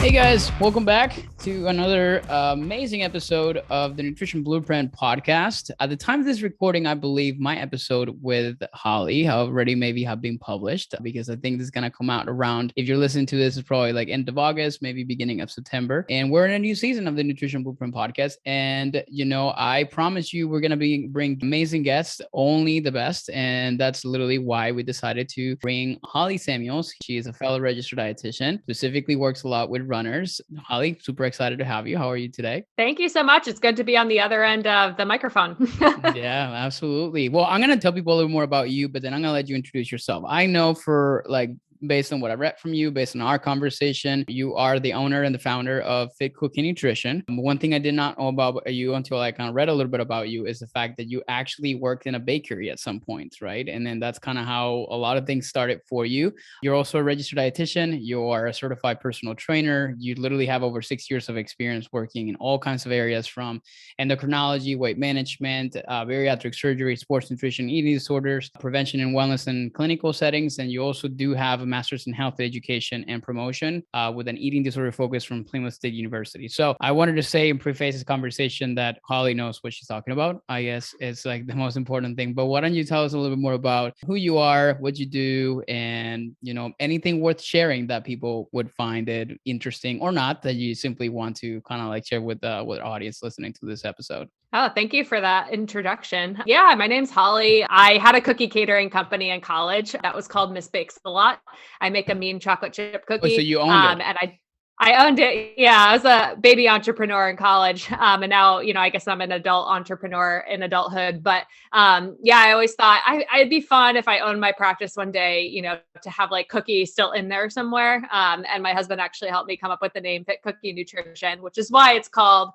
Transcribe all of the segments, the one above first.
Hey guys, welcome back to another amazing episode of the Nutrition Blueprint podcast. At the time of this recording, I believe my episode with Holly already maybe have been published because I think this is going to come out around, if you're listening to this, it's probably like end of August, maybe beginning of September. And we're in a new season of the Nutrition Blueprint podcast. And, I promise you, we're going to bring amazing guests, only the best. And that's literally why we decided to bring Holley Samuel. She is a fellow registered dietitian, specifically works a lot with runners. Holly, super excited to have you. How are you today? Thank you so much. It's good to be on the other end of the microphone. Yeah, absolutely. Well, I'm going to tell people a little more about you, but then I'm going to let you introduce yourself. I know based on what I read from you, based on our conversation, you are the owner and the founder of Fit Cooking Nutrition. One thing I did not know about you until I kind of read a little bit about you is the fact that you actually worked in a bakery at some point, right? And then that's kind of how a lot of things started for you. You're also a registered dietitian. You are a certified personal trainer. You literally have over 6 years of experience working in all kinds of areas, from endocrinology, weight management, bariatric surgery, sports nutrition, eating disorders, prevention and wellness in clinical settings. And you also do have a master's in health education and promotion with an eating disorder focus from Plymouth State University. So I wanted to say and preface this conversation that Holly knows what she's talking about. I guess it's like the most important thing. But why don't you tell us a little bit more about who you are, what you do, and anything worth sharing that people would find it interesting or not, that you simply want to kind of like share with the audience listening to this episode. Oh, thank you for that introduction. Yeah, my name's Holly. I had a cookie catering company in college that was called Miss Bakes a Lot. I make a mean chocolate chip cookie. Oh, so you owned it. And I owned it. Yeah, I was a baby entrepreneur in college. And now, I guess I'm an adult entrepreneur in adulthood. But yeah, I always thought I'd be fun if I owned my practice one day, to have like cookie still in there somewhere. And my husband actually helped me come up with the name Fit Cookie Nutrition, which is why it's called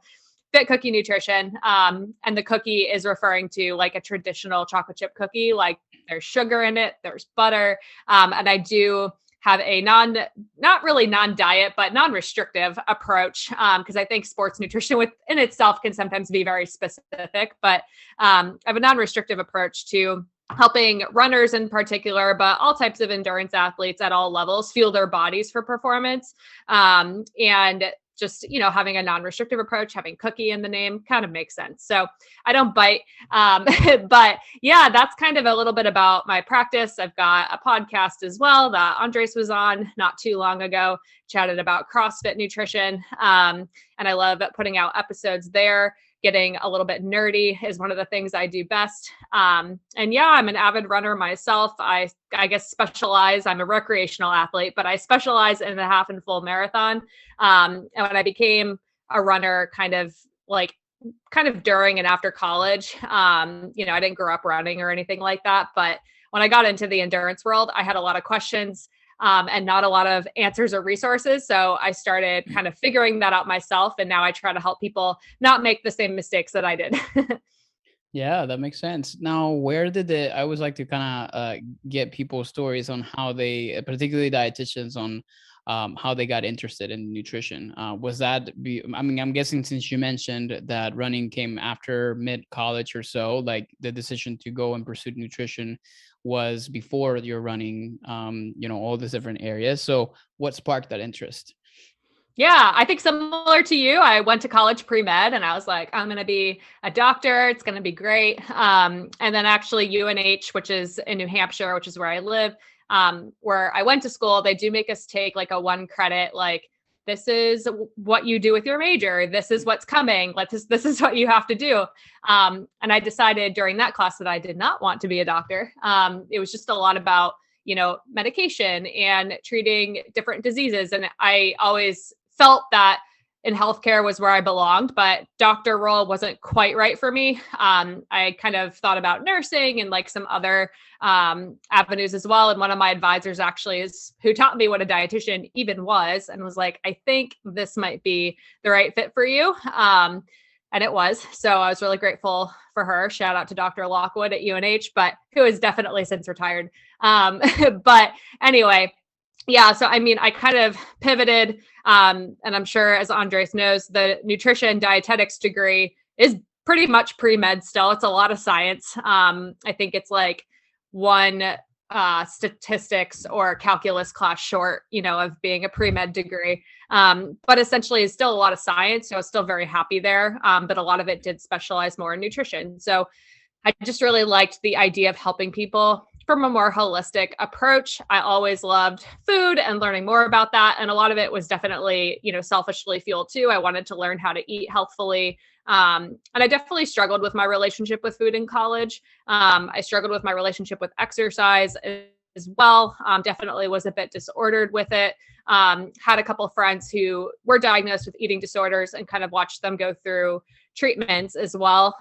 Fit Cookie Nutrition. And the cookie is referring to like a traditional chocolate chip cookie. Like there's sugar in it, there's butter. And I do have a not really non-diet, but non-restrictive approach. Because I think sports nutrition within itself can sometimes be very specific, but I have a non-restrictive approach to helping runners in particular, but all types of endurance athletes at all levels fuel their bodies for performance. And just, having a non-restrictive approach, having cookie in the name kind of makes sense. So I don't bite. But yeah, that's kind of a little bit about my practice. I've got a podcast as well that Andres was on not too long ago, chatted about CrossFit nutrition. And I love putting out episodes there. Getting a little bit nerdy is one of the things I do best. And yeah, I'm an avid runner myself. I guess I'm a recreational athlete, but I specialize in the half and full marathon. And when I became a runner kind of during and after college, I didn't grow up running or anything like that. But when I got into the endurance world, I had a lot of questions. And not a lot of answers or resources. So I started kind of figuring that out myself. And now I try to help people not make the same mistakes that I did. Yeah, that makes sense. Now, I always like to kind of get people's stories on how they, particularly dietitians, on how they got interested in nutrition. I'm guessing since you mentioned that running came after mid-college or so, like the decision to go and pursue nutrition was before you're running, all these different areas. So what sparked that interest? Yeah, I think similar to you, I went to college pre-med and I was like, I'm going to be a doctor. It's going to be great. And then actually UNH, which is in New Hampshire, which is where I live, where I went to school, they do make us take like a 1 credit, like, this is what you do with your major. This is what's coming. This is what you have to do. And I decided during that class that I did not want to be a doctor. It was just a lot about, medication and treating different diseases. And I always felt that in healthcare was where I belonged, but doctor role wasn't quite right for me. I kind of thought about nursing and like some other avenues as well. And one of my advisors actually is who taught me what a dietitian even was, and was like, I think this might be the right fit for you. And it was. So I was really grateful for her. Shout out to Dr. Lockwood at UNH, but who is definitely since retired. But anyway, yeah. So, I mean, I kind of pivoted, and I'm sure as Andres knows, the nutrition dietetics degree is pretty much pre-med still. It's a lot of science. I think it's like one statistics or calculus class short, of being a pre-med degree. But essentially it's still a lot of science. So I was still very happy there. But a lot of it did specialize more in nutrition. So I just really liked the idea of helping people from a more holistic approach. I always loved food and learning more about that. And a lot of it was definitely, selfishly fueled too. I wanted to learn how to eat healthfully. And I definitely struggled with my relationship with food in college. I struggled with my relationship with exercise as well. Definitely was a bit disordered with it. Had a couple of friends who were diagnosed with eating disorders and kind of watched them go through treatments as well.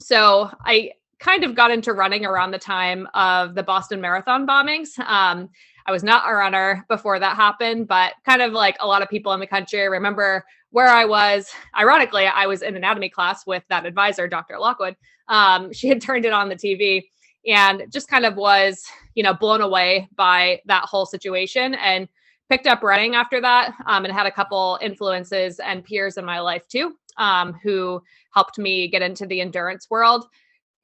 So I kind of got into running around the time of the Boston Marathon bombings. I was not a runner before that happened, but kind of like a lot of people in the country, I remember where I was. Ironically, I was in anatomy class with that advisor, Dr. Lockwood. She had turned it on the TV and just kind of was, blown away by that whole situation, and picked up running after that, and had a couple influences and peers in my life too, who helped me get into the endurance world.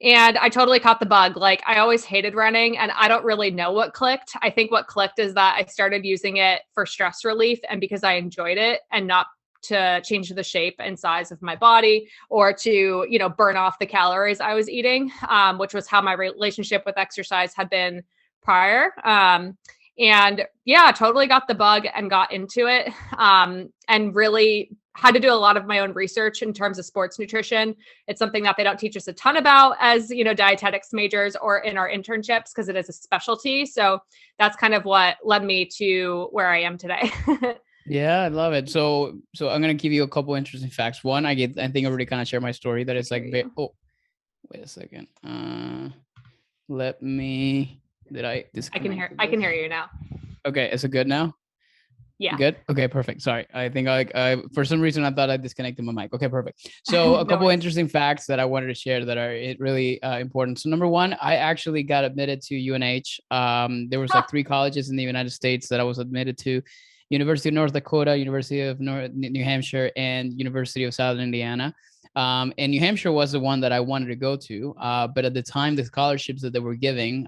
And I totally caught the bug. Like, I always hated running, and I don't really know what clicked. I think what clicked is that I started using it for stress relief and because I enjoyed it, and not to change the shape and size of my body or to, burn off the calories I was eating, which was how my relationship with exercise had been prior. And yeah, totally got the bug and got into it, and really had to do a lot of my own research in terms of sports nutrition. It's something that they don't teach us a ton about as, dietetics majors or in our internships, because it is a specialty. So that's kind of what led me to where I am today. Yeah, I love it. So I'm gonna give you a couple interesting facts. One, I think I already kind of shared my story that it's like, oh, wait a second. Let me. Did I disconnect? I can hear you now. Okay, is it good now? Yeah. Good. Okay, perfect. Sorry. I think I for some reason I thought I disconnected my mic. Okay, perfect. So a couple interesting facts that I wanted to share that are really important. So number one, I actually got admitted to UNH. There was like 3 colleges in the United States that I was admitted to: University of North Dakota, University of New Hampshire, and University of Southern Indiana. And New Hampshire was the one that I wanted to go to. But at the time, the scholarships that they were giving,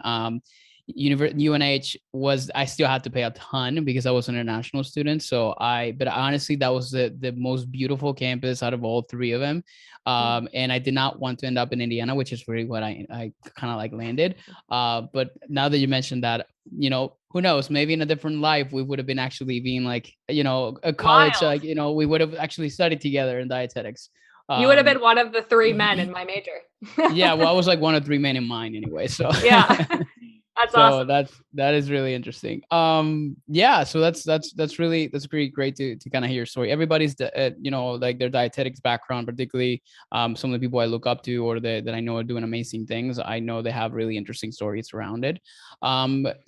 UNH was, I still had to pay a ton because I was an international student. But honestly, that was the most beautiful campus out of all 3 of them. And I did not want to end up in Indiana, which is really what I kind of like landed. But now that you mentioned that, who knows, maybe in a different life, we would have been actually being like, a college, like, we would have actually studied together in dietetics. You would have been one of the 3 men in my major. Yeah, well, I was like one of 3 men in mine anyway. So yeah. That's awesome. That is really interesting. Yeah, so that's really great to kind of hear your story. Everybody's like their dietetics background, particularly some of the people I look up to or that I know are doing amazing things. I know they have really interesting stories around it.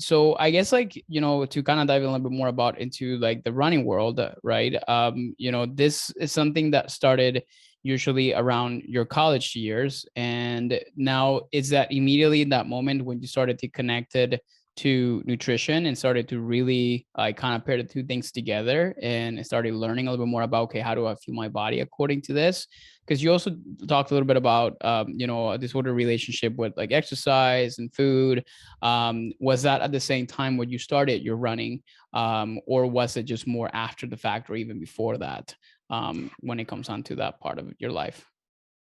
So I guess like, to kind of dive a little bit more into like the running world, right? This is something that started usually around your college years. And now is that immediately in that moment when you started to connect it to nutrition and started to really kind of pair the 2 things together and started learning a little bit more about, okay, how do I fuel my body according to this? Because you also talked a little bit about, a disordered relationship with like exercise and food. Was that at the same time when you started your running, or was it just more after the fact or even before that? When it comes on to that part of your life?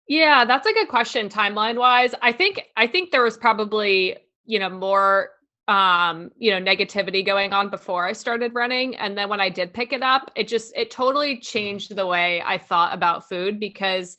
Yeah, that's a good question. Timeline wise, I think there was probably, more, negativity going on before I started running. And then when I did pick it up, it totally changed the way I thought about food, because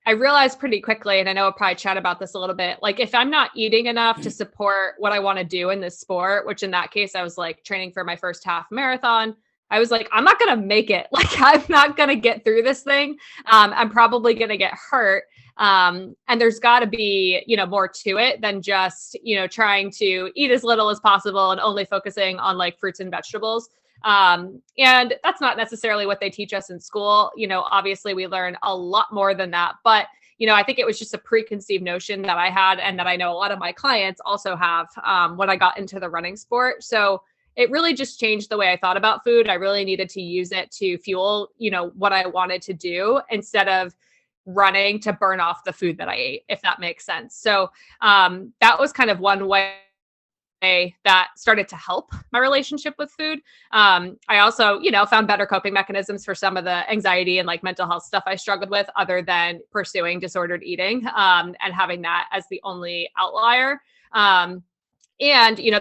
I realized pretty quickly, and I know we'll probably chat about this a little bit, like if I'm not eating enough to support what I want to do in this sport, which in that case, I was like training for my first half marathon, I was like, I'm not going to make it. Like, I'm not going to get through this thing. I'm probably going to get hurt. And there's got to be, more to it than just, trying to eat as little as possible and only focusing on like fruits and vegetables. And that's not necessarily what they teach us in school. Obviously we learn a lot more than that, but I think it was just a preconceived notion that I had and that I know a lot of my clients also have, when I got into the running sport. So it really just changed the way I thought about food. I really needed to use it to fuel, what I wanted to do instead of running to burn off the food that I ate, if that makes sense. So that was kind of one way that started to help my relationship with food. I also, found better coping mechanisms for some of the anxiety and like mental health stuff I struggled with, other than pursuing disordered eating, and having that as the only outlier. And,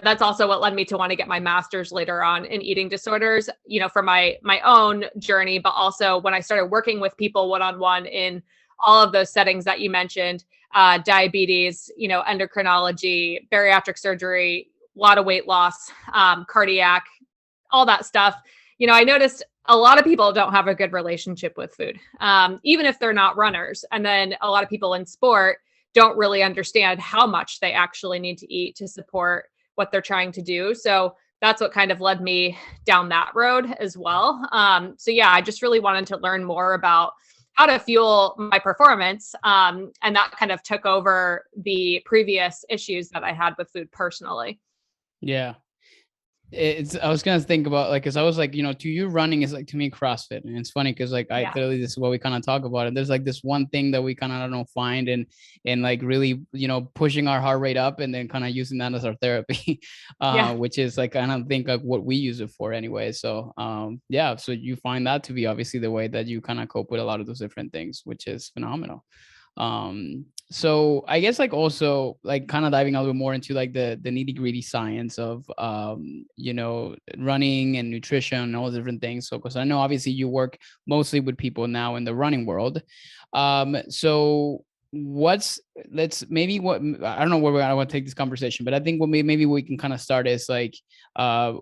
that's also what led me to want to get my master's later on in eating disorders, for my own journey, but also when I started working with people one-on-one in all of those settings that you mentioned, diabetes, endocrinology, bariatric surgery, a lot of weight loss, cardiac, all that stuff. I noticed a lot of people don't have a good relationship with food, even if they're not runners. And then a lot of people in sport don't really understand how much they actually need to eat to support what they're trying to do. So that's what kind of led me down that road as well. So yeah, I just really wanted to learn more about how to fuel my performance. And that kind of took over the previous issues that I had with food personally. Yeah. I was gonna think about like, cause I was like, to you running is like to me CrossFit, and it's funny because like I literally, this is what we kind of talk about, and there's like this one thing that we kind of, I don't know, find and like really pushing our heart rate up and then kind of using that as our therapy, which is like I don't think like what we use it for anyway. So so you find that to be obviously the way that you kind of cope with a lot of those different things, which is phenomenal. So I guess like also like kind of diving a little more into like the nitty gritty science of, running and nutrition and all different things. So, cause I know obviously you work mostly with people now in the running world. So maybe what, I don't know where I want to take this conversation, but I think what maybe we can kind of start is like,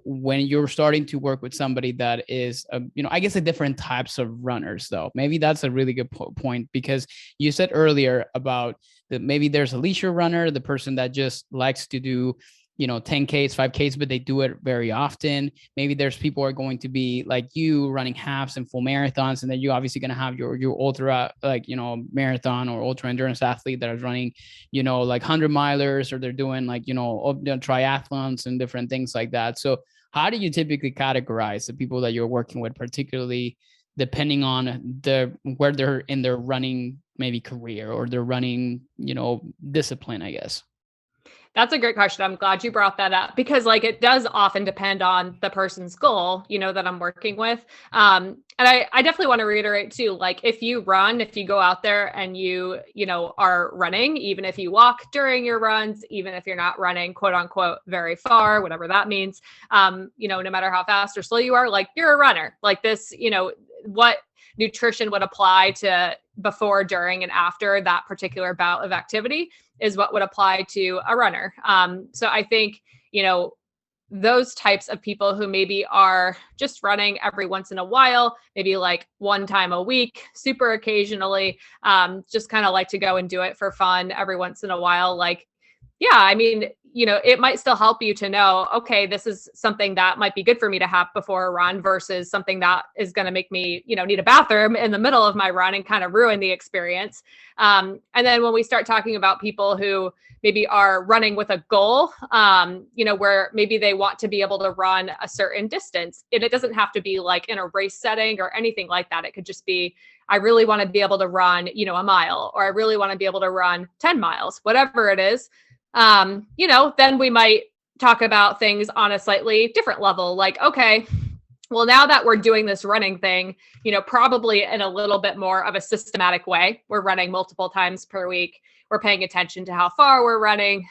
when you're starting to work with somebody that is, I guess the different types of runners though, maybe that's a really good point, because you said earlier about that maybe there's a leisure runner, the person that just likes to do 10Ks, 5Ks, but they do it very often. Maybe there's people who are going to be like you running halves and full marathons. And then you're obviously going to have your ultra, like, marathon or ultra endurance athlete that is running, like 100 milers, or they're doing like, triathlons and different things like that. So how do you typically categorize the people that you're working with, particularly depending on where they're in their running, maybe career or their running, discipline, I guess? That's a great question. I'm glad you brought that up, because like it does often depend on the person's goal, that I'm working with. And I definitely want to reiterate too, like if you go out there and you are running, even if you walk during your runs, even if you're not running quote unquote very far, whatever that means, no matter how fast or slow you are, like you're a runner. Like this, what nutrition would apply to before, during, and after that particular bout of activity is what would apply to a runner. So I think, those types of people who maybe are just running every once in a while, maybe like one time a week, super occasionally, just kind of like to go and do it for fun every once in a while. Like, yeah, I mean, it might still help you to know, okay, this is something that might be good for me to have before a run versus something that is going to make me, need a bathroom in the middle of my run and kind of ruin the experience. And then when we start talking about people who maybe are running with a goal, where maybe they want to be able to run a certain distance, and it doesn't have to be like in a race setting or anything like that. It could just be, I really want to be able to run, a mile, or I really want to be able to run 10 miles, whatever it is. Then we might talk about things on a slightly different level. Like, okay, well, now that we're doing this running thing, probably in a little bit more of a systematic way, we're running multiple times per week. We're paying attention to how far we're running.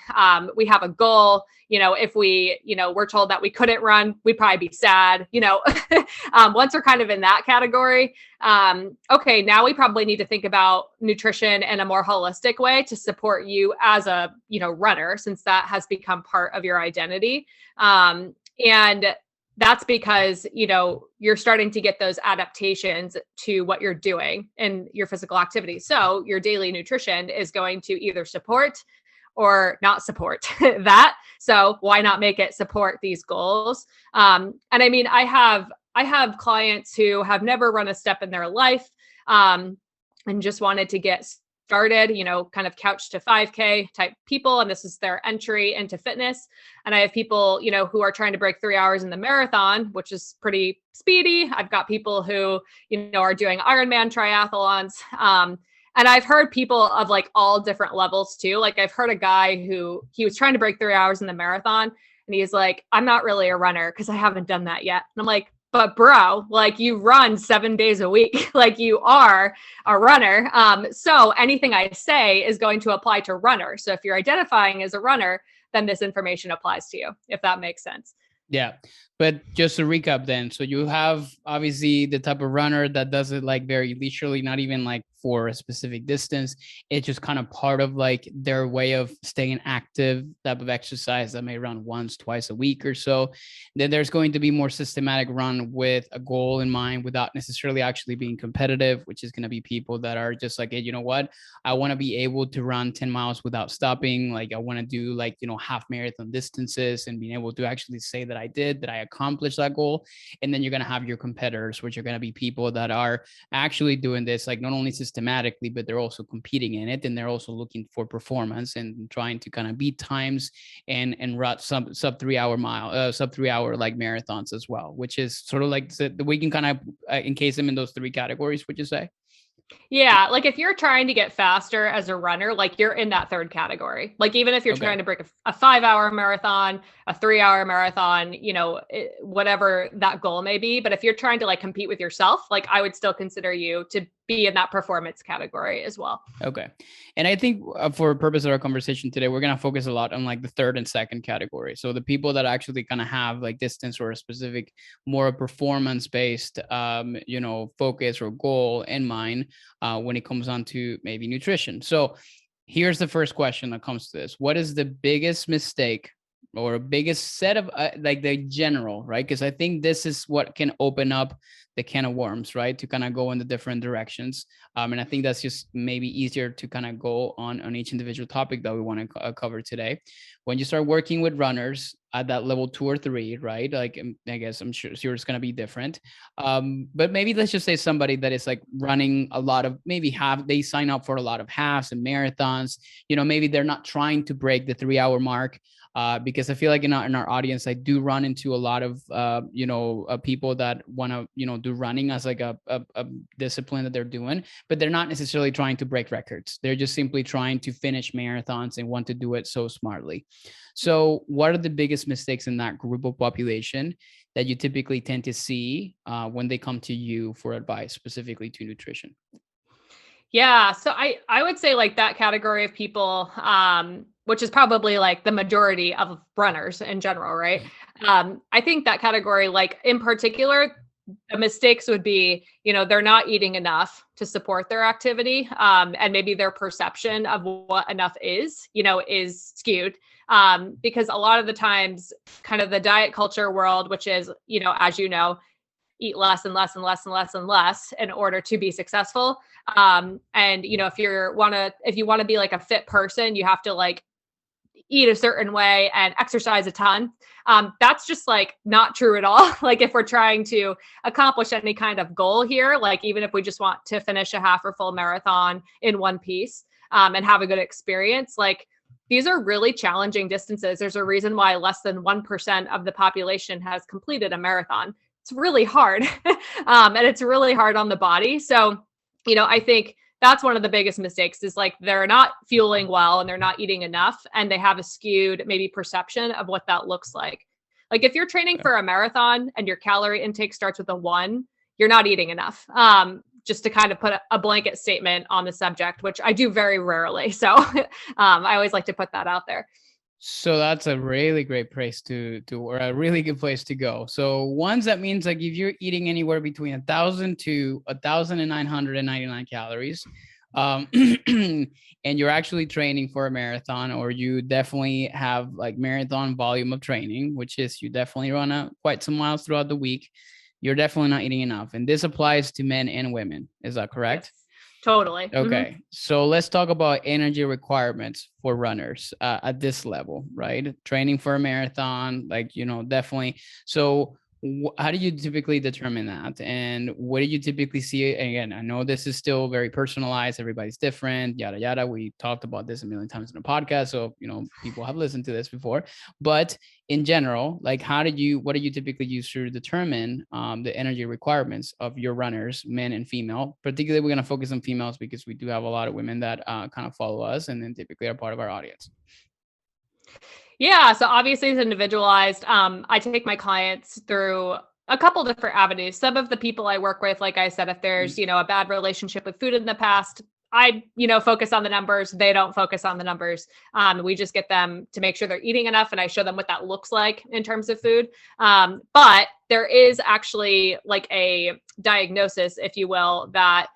We have a goal. If we're told that we couldn't run, we'd probably be sad, once we're kind of in that category. Okay, now we probably need to think about nutrition in a more holistic way to support you as a, runner, since that has become part of your identity. And that's because, you're starting to get those adaptations to what you're doing in your physical activity. So your daily nutrition is going to either support or not support that. So why not make it support these goals? And I mean, I have clients who have never run a step in their life, and just wanted to get started, kind of couch to 5K type people. And this is their entry into fitness. And I have people, who are trying to break 3 hours in the marathon, which is pretty speedy. I've got people who, are doing Ironman triathlons. And I've heard people of like all different levels too. Like I've heard a guy who he was trying to break 3 hours in the marathon, And he's like, I'm not really a runner because I haven't done that yet. And I'm like, but bro, like you run 7 days a week, like you are a runner. So anything I say is going to apply to runner. So if you're identifying as a runner, then this information applies to you, if that makes sense. Yeah. But just to recap then, so you have obviously the type of runner that does it like very leisurely, not even like for a specific distance. It's just kind of part of like their way of staying active type of exercise that may run once, twice a week or so. Then there's going to be more systematic run with a goal in mind without necessarily actually being competitive, which is going to be people that are just like, hey, you know what? I want to be able to run 10 miles without stopping. Like I want to do like, half marathon distances and being able to actually say that I accomplish that goal. And then you're going to have your competitors, which are going to be people that are actually doing this, like not only systematically, but they're also competing in it. And they're also looking for performance and trying to kind of beat times and run sub 3 hour like marathons as well, which is sort of like we can kind of encase them in those three categories, would you say? Yeah, like if you're trying to get faster as a runner, like you're in that third category. Like even if you're trying to break a 5-hour marathon, a 3-hour marathon, whatever that goal may be. But if you're trying to like compete with yourself, like I would still consider you to be in that performance category as well. Okay. And I think for the purpose of our conversation today, we're going to focus a lot on like the third and second category. So the people that actually kind of have like distance or a specific, more performance based, focus or goal in mind when it comes on to maybe nutrition. So here's the first question that comes to this. What is the biggest mistake or biggest set of like the general, right? Because I think this is what can open up the can of worms, right? To kind of go in the different directions. And I think that's just maybe easier to kind of go on each individual topic that we want to cover today. When you start working with runners at that level 2 or 3, right? Like, I guess I'm sure it's going to be different. But maybe let's just say somebody that is like running a lot of, they sign up for a lot of halves and marathons, maybe they're not trying to break the 3-hour mark. Because I feel like in our audience, I do run into a lot of, people that want to, do running as like a discipline that they're doing, but they're not necessarily trying to break records. They're just simply trying to finish marathons and want to do it so smartly. So what are the biggest mistakes in that group of population that you typically tend to see when they come to you for advice, specifically to nutrition? Yeah. So I would say like that category of people, which is probably like the majority of runners in general, right? I think that category, like in particular, the mistakes would be, they're not eating enough to support their activity. And maybe their perception of what enough is skewed. Because a lot of the times kind of the diet culture world, which is, as eat less and less and less and less and less in order to be successful. And if you want to be like a fit person, you have to like eat a certain way and exercise a ton. That's just like not true at all. Like if we're trying to accomplish any kind of goal here, like even if we just want to finish a half or full marathon in one piece and have a good experience, like these are really challenging distances. There's a reason why less than 1% of the population has completed a marathon. It's really hard. And it's really hard on the body. So, I think that's one of the biggest mistakes is like they're not fueling well and they're not eating enough and they have a skewed maybe perception of what that looks like. Like if you're training for a marathon and your calorie intake starts with a 1, you're not eating enough. Just to kind of put a blanket statement on the subject, which I do very rarely. So I always like to put that out there. So that's a really great place to or a really good place to go. So ones that means like if you're eating anywhere between 1,000 to 1,999 calories, and you're actually training for a marathon, or you definitely have like marathon volume of training, which is you definitely run quite some miles throughout the week, you're definitely not eating enough. And this applies to men and women. Is that correct? Yes. Totally. Okay. So let's talk about energy requirements for runners at this level, right? Training for a marathon, like, definitely. So how do you typically determine that? And what do you typically see? Again, I know this is still very personalized. Everybody's different, yada, yada. We talked about this a million times in the podcast. So, people have listened to this before, but in general, like what do you typically use to determine the energy requirements of your runners, men and female? Particularly, we're going to focus on females because we do have a lot of women that kind of follow us and then typically are part of our audience. Yeah. So obviously it's individualized. I take my clients through a couple different avenues. Some of the people I work with, like I said, if there's, a bad relationship with food in the past, I, focus on the numbers. They don't focus on the numbers. We just get them to make sure they're eating enough, and I show them what that looks like in terms of food. But there is actually like a diagnosis, if you will, that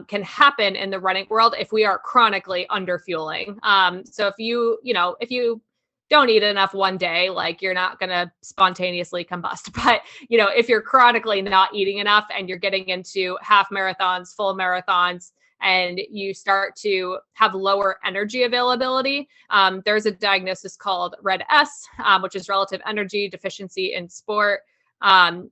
can happen in the running world if we are chronically under fueling. So if you don't eat enough one day, like you're not going to spontaneously combust. But, if you're chronically not eating enough and you're getting into half marathons, full marathons, and you start to have lower energy availability, there's a diagnosis called RED-S, which is relative energy deficiency in sport. And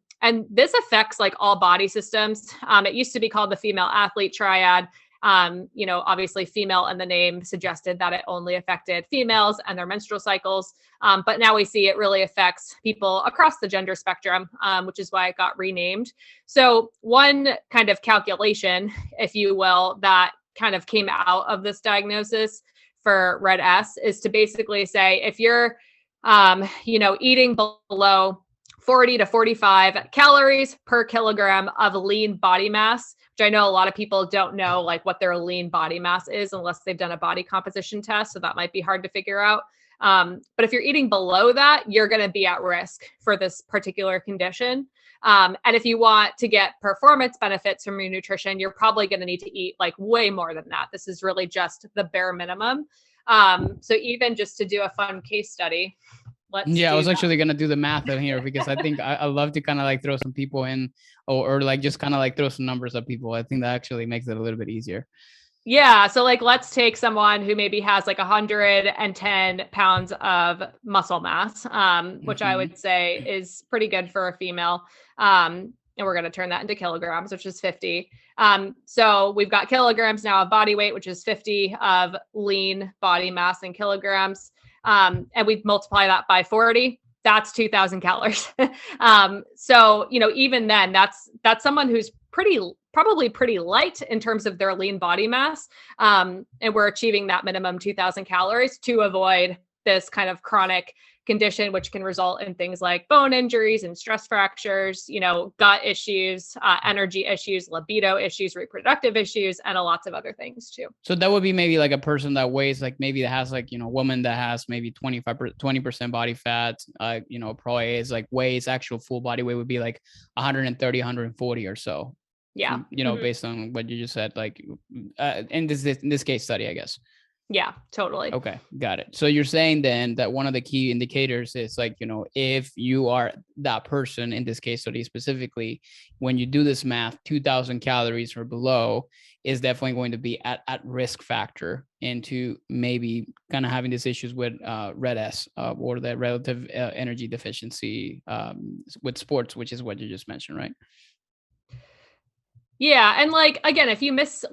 this affects like all body systems. It used to be called the female athlete triad. Obviously female in the name suggested that it only affected females and their menstrual cycles. But now we see it really affects people across the gender spectrum, which is why it got renamed. So one kind of calculation, if you will, that kind of came out of this diagnosis for RED-S is to basically say, if you're, eating below 40 to 45 calories per kilogram of lean body mass, which I know a lot of people don't know like what their lean body mass is unless they've done a body composition test. So that might be hard to figure out. But if you're eating below that, you're going to be at risk for this particular condition. And if you want to get performance benefits from your nutrition, you're probably going to need to eat like way more than that. This is really just the bare minimum. So even just to do a fun case study, I was actually going to do the math in here because I think I love to kind of like throw some people in or like just kind of like throw some numbers at people. I think that actually makes it a little bit easier. Yeah. So like, let's take someone who maybe has like 110 pounds of muscle mass, which I would say is pretty good for a female. And we're going to turn that into kilograms, which is 50. So we've got kilograms now of body weight, which is 50 of lean body mass in kilograms. And we multiply that by 40, that's 2000 calories. So, even then that's someone who's probably pretty light in terms of their lean body mass. And we're achieving that minimum 2000 calories to avoid this kind of chronic condition, which can result in things like bone injuries and stress fractures, gut issues, energy issues, libido issues, reproductive issues, and lots of other things too. So that would be maybe like a person that weighs like maybe that has like, a woman that has maybe 20% body fat, probably is like weighs actual full body weight would be like 130, 140 or so. Yeah. Based on what you just said, like in this case study, I guess. Yeah, totally. Okay, got it. So you're saying then that one of the key indicators is like, if you are that person in this case study specifically, when you do this math, 2000 calories or below is definitely going to be at risk factor into maybe kind of having these issues with RED-S or the relative energy deficiency with sports, which is what you just mentioned, right? Yeah. And like, again, if you miss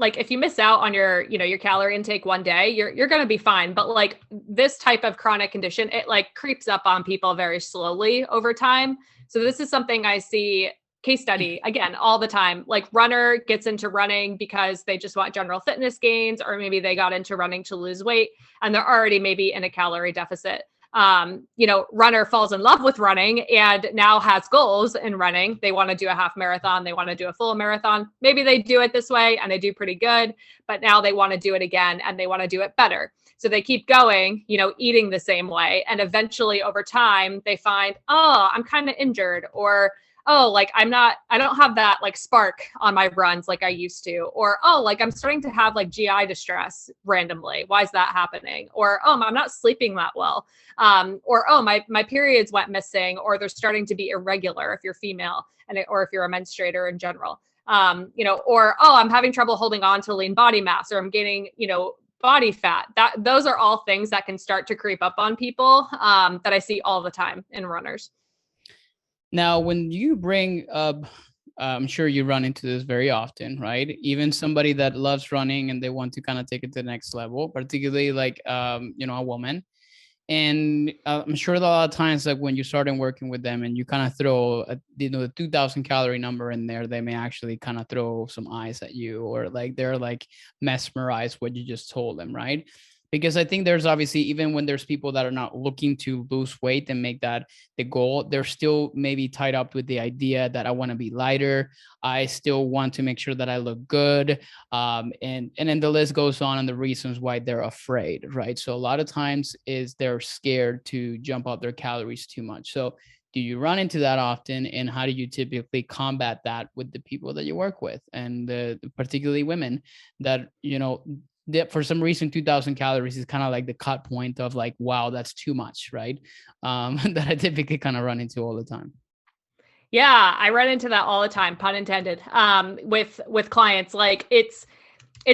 out on your, your calorie intake one day, you're going to be fine. But like this type of chronic condition, it like creeps up on people very slowly over time. So this is something I see case study again, all the time. Like runner gets into running because they just want general fitness gains, or maybe they got into running to lose weight and they're already maybe in a calorie deficit. Runner falls in love with running and now has goals in running. They want to do a half marathon. They want to do a full marathon. Maybe they do it this way and they do pretty good, but now they want to do it again and they want to do it better. So they keep going, eating the same way. And eventually over time, they find, oh, I'm kind of injured, or oh, like I don't have that like spark on my runs like I used to, or, oh, like I'm starting to have like GI distress randomly. Why is that happening? Or, oh, I'm not sleeping that well. Or, oh, my periods went missing, or they're starting to be irregular if you're female or if you're a menstruator in general. Or, oh, I'm having trouble holding on to lean body mass, or I'm gaining, body fat. Those are all things that can start to creep up on people that I see all the time in runners. Now, when you bring up, I'm sure you run into this very often, right? Even somebody that loves running and they want to kind of take it to the next level, particularly like, a woman. And I'm sure that a lot of times, like when you start working with them and you kind of throw, the 2000 calorie number in there, they may actually kind of throw some eyes at you, or like they're like mesmerized what you just told them, right? Because I think there's obviously, even when there's people that are not looking to lose weight and make that the goal, they're still maybe tied up with the idea that I want to be lighter. I still want to make sure that I look good. And then the list goes on and the reasons why they're afraid, right? So a lot of times is they're scared to jump up their calories too much. So do you run into that often, and how do you typically combat that with the people that you work with, and particularly women that, that for some reason 2000 calories is kind of like the cut point of like, wow, that's too much, right? That I typically kind of run into all the time. Yeah, I run into that all the time, pun intended, with clients. Like it's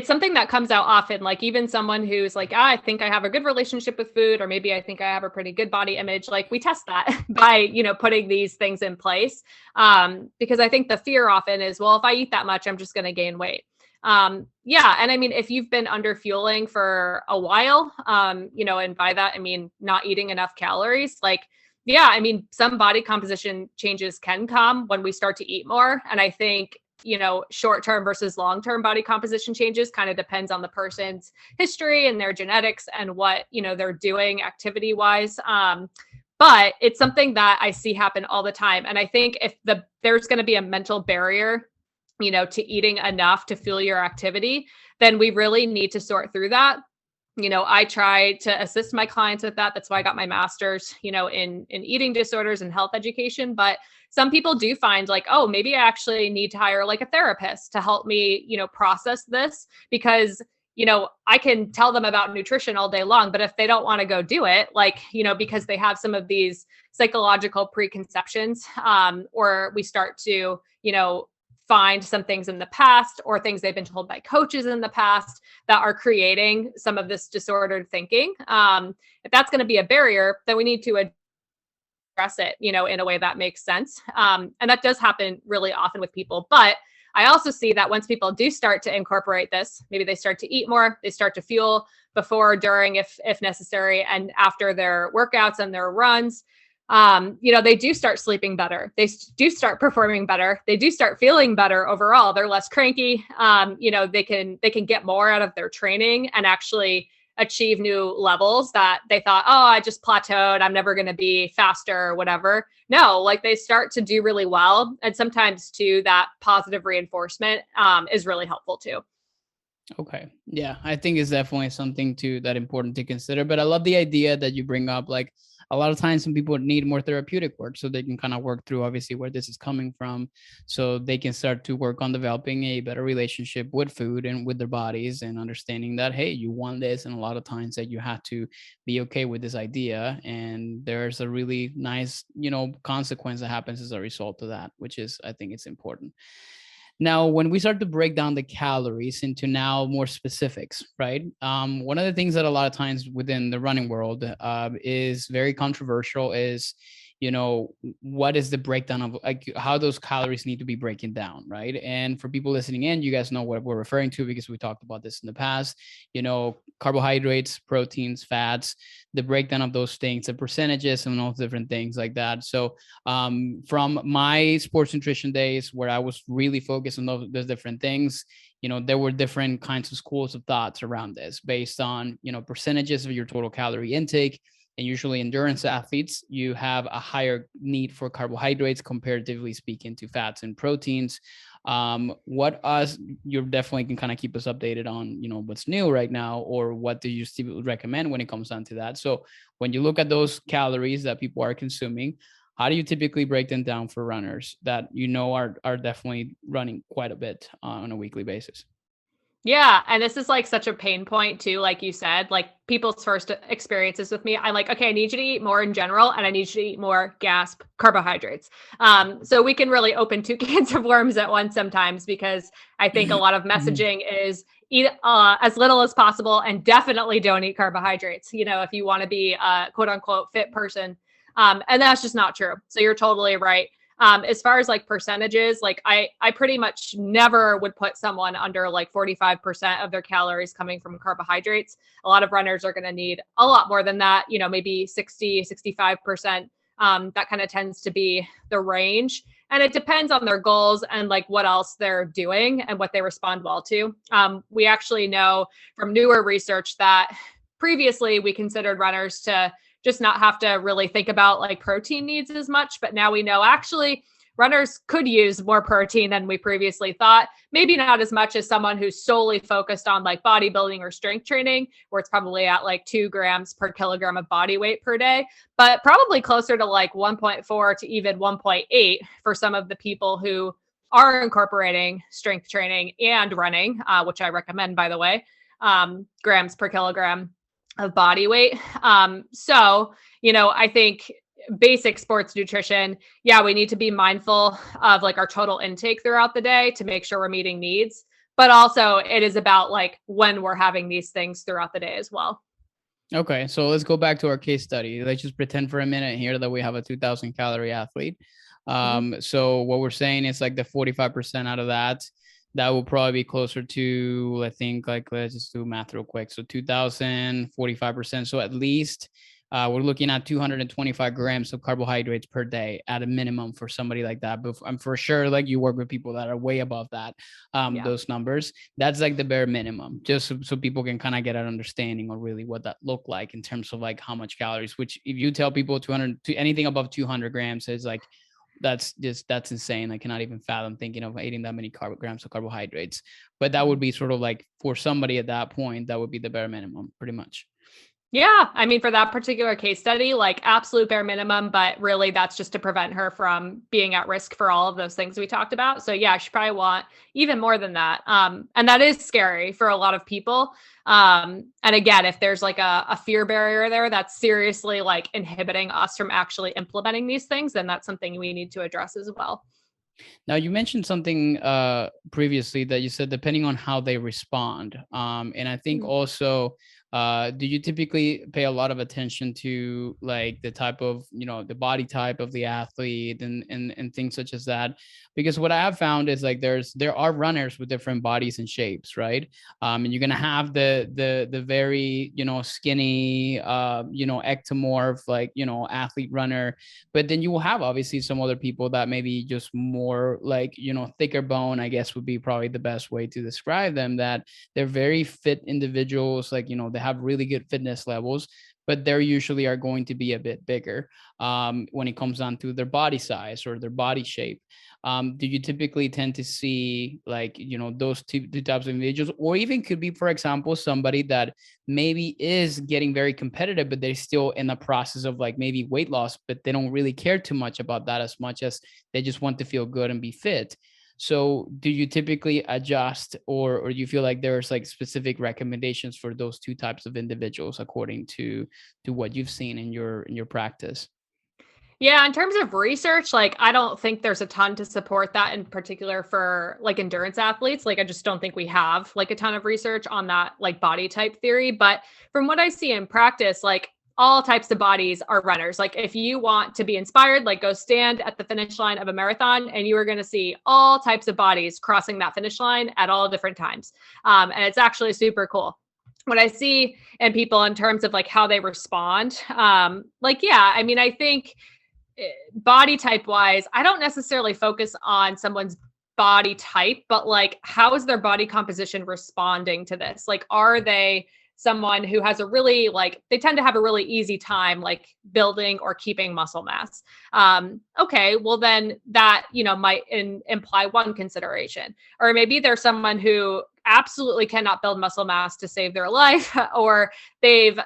something that comes out often. Like even someone who's like, I think I have a good relationship with food, or maybe I think I have a pretty good body image. Like we test that by, putting these things in place. Because I think the fear often is, well, if I eat that much, I'm just going to gain weight. Yeah. And I mean, if you've been under fueling for a while, and by that, I mean, not eating enough calories, like, yeah, I mean, some body composition changes can come when we start to eat more. And I think, short-term versus long-term body composition changes kind of depends on the person's history and their genetics and what, they're doing activity-wise. But it's something that I see happen all the time. And I think if there's going to be a mental barrier, to eating enough to fuel your activity, then we really need to sort through that. I try to assist my clients with that. That's why I got my master's, in eating disorders and health education. But some people do find like, oh, maybe I actually need to hire like a therapist to help me, process this, because, I can tell them about nutrition all day long, but if they don't want to go do it, like, because they have some of these psychological preconceptions, or we start to, find some things in the past or things they've been told by coaches in the past that are creating some of this disordered thinking. If that's going to be a barrier, then we need to address it, in a way that makes sense. And that does happen really often with people. But I also see that once people do start to incorporate this, maybe they start to eat more, they start to fuel before, during, if necessary, and after their workouts and their runs, they do start sleeping better. They do start performing better. They do start feeling better overall. They're less cranky. They can get more out of their training and actually achieve new levels that they thought, oh, I just plateaued, I'm never going to be faster or whatever. No, like they start to do really well. And sometimes too, that positive reinforcement is really helpful too. Okay. Yeah, I think it's definitely something that important to consider. But I love the idea that you bring up. Like a lot of times some people need more therapeutic work, so they can kind of work through obviously where this is coming from, so they can start to work on developing a better relationship with food and with their bodies, and understanding that, hey, you want this, and a lot of times that you have to be okay with this idea, and there's a really nice, consequence that happens as a result of that, which is, I think it's important. Now, when we start to break down the calories into now more specifics, right? One of the things that a lot of times within the running world is very controversial is, what is the breakdown of like how those calories need to be breaking down, right? And for people listening in, you guys know what we're referring to because we talked about this in the past. Carbohydrates, proteins, fats, the breakdown of those things, the percentages, and all different things like that. So from my sports nutrition days where I was really focused on those different things, there were different kinds of schools of thoughts around this based on, percentages of your total calorie intake. And usually endurance athletes, you have a higher need for carbohydrates, comparatively speaking, to fats and proteins. You definitely can kind of keep us updated on, what's new right now, or what do you still recommend when it comes down to that. So when you look at those calories that people are consuming, how do you typically break them down for runners that are definitely running quite a bit on a weekly basis? Yeah. And this is like such a pain point too. Like you said, like people's first experiences with me, I'm like, okay, I need you to eat more in general, and I need you to eat more carbohydrates. So we can really open two cans of worms at once sometimes, because I think a lot of messaging is eat as little as possible, and definitely don't eat carbohydrates, if you want to be a quote unquote fit person. And that's just not true. So you're totally right. As far as like percentages, like I pretty much never would put someone under like 45% of their calories coming from carbohydrates. A lot of runners are going to need a lot more than that, maybe 60, 65%. That kind of tends to be the range. And it depends on their goals and like what else they're doing and what they respond well to. We actually know from newer research that previously we considered runners to just not have to really think about like protein needs as much. But now we know actually runners could use more protein than we previously thought. Maybe not as much as someone who's solely focused on like bodybuilding or strength training, where it's probably at like 2 grams per kilogram of body weight per day, but probably closer to like 1.4 to even 1.8 for some of the people who are incorporating strength training and running, which I recommend, by the way, grams per kilogram of body weight. So, I think basic sports nutrition, yeah, we need to be mindful of like our total intake throughout the day to make sure we're meeting needs. But also it is about like when we're having these things throughout the day as well. Okay, so let's go back to our case study. Let's just pretend for a minute here that we have a 2,000 calorie athlete. So what we're saying is like the 45% out of that will probably be closer to, I think, like, let's just do math real quick. So 2,000, 45%. So at least we're looking at 225 grams of carbohydrates per day at a minimum for somebody like that. But I'm for sure, like, you work with people that are way above that, those numbers. That's like the bare minimum, just so people can kind of get an understanding of really what that look like in terms of like how much calories, which if you tell people 200 to anything above 200 grams is like, that's insane. I cannot even fathom thinking of eating that many grams of carbohydrates. But that would be sort of like, for somebody at that point, that would be the bare minimum pretty much. Yeah. I mean, for that particular case study, like absolute bare minimum, but really that's just to prevent her from being at risk for all of those things we talked about. So yeah, she probably want even more than that. And that is scary for a lot of people. And again, if there's like a fear barrier there, that's seriously like inhibiting us from actually implementing these things, then that's something we need to address as well. Now, you mentioned something previously that you said depending on how they respond. And I think also, do you typically pay a lot of attention to like the type of, the body type of the athlete and things such as that? Because what I have found is like there are runners with different bodies and shapes, right? And you're gonna have the very, skinny, ectomorph, like, athlete runner. But then you will have obviously some other people that maybe just more like, thicker bone, I guess would be probably the best way to describe them, that they're very fit individuals, like, they have really good fitness levels, but they're usually are going to be a bit bigger when it comes down to their body size or their body shape. Do you typically tend to see like, those two types of individuals, or even could be, for example, somebody that maybe is getting very competitive, but they're still in the process of like maybe weight loss, but they don't really care too much about that as much as they just want to feel good and be fit? So do you typically adjust, or do you feel like there's like specific recommendations for those two types of individuals according to what you've seen in your practice? Yeah, in terms of research, like I don't think there's a ton to support that in particular for like endurance athletes. Like I just don't think we have like a ton of research on that like body type theory. But from what I see in practice, like all types of bodies are runners. Like if you want to be inspired, like go stand at the finish line of a marathon and you are going to see all types of bodies crossing that finish line at all different times. And it's actually super cool. What I see in people in terms of like how they respond, yeah, I mean, I think body type wise, I don't necessarily focus on someone's body type, but like, how is their body composition responding to this? Like, are they someone who has a really like, they tend to have a really easy time like building or keeping muscle mass? Okay, well then that, might imply one consideration. Or maybe there's someone who absolutely cannot build muscle mass to save their life, or they've,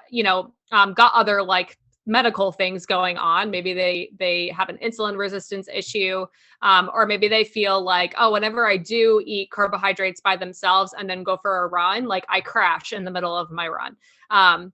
got other like medical things going on. Maybe they have an insulin resistance issue, or maybe they feel like, oh, whenever I do eat carbohydrates by themselves and then go for a run, like I crash in the middle of my run.